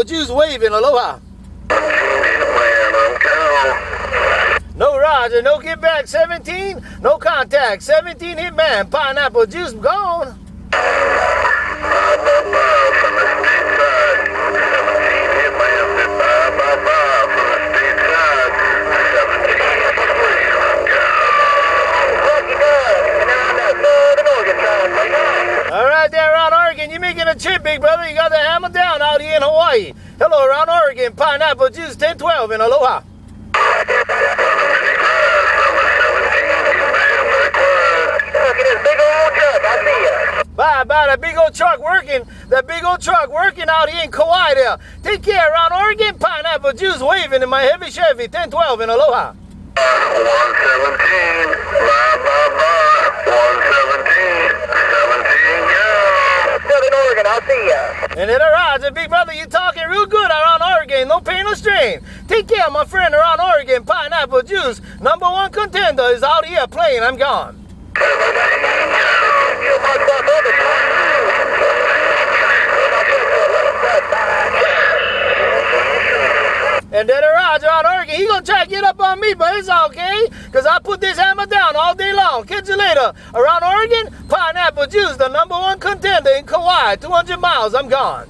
Juice waving, aloha. No Roger, no get back, 17, no contact, 17 Hitman, Pineapple Juice gone. All right there around Oregon, you making a chip, big brother. You got the hammer down out here in Hawaii. Hello around Oregon, Pineapple Juice 1012 in aloha. Bye, that big old truck working. That big old truck working out here in Kauai there. Take care around Oregon, Pineapple Juice waving in my heavy Chevy 1012 in aloha. 117, bye, 117, 17, yeah. Southern Oregon, I'll see ya. And then Roger, big brother, you talking real good around Oregon. No pain, no strain. Take care, my friend, around Oregon, Pineapple Juice. #1 contender is out here playing. I'm gone. And then Roger out Oregon, he gonna try to get up on me, but it's okay, cause I put this hammer down all day long. Catch you later. Around Oregon, Pineapple Juice, the #1 contender in Kauai. 200 miles, I'm gone.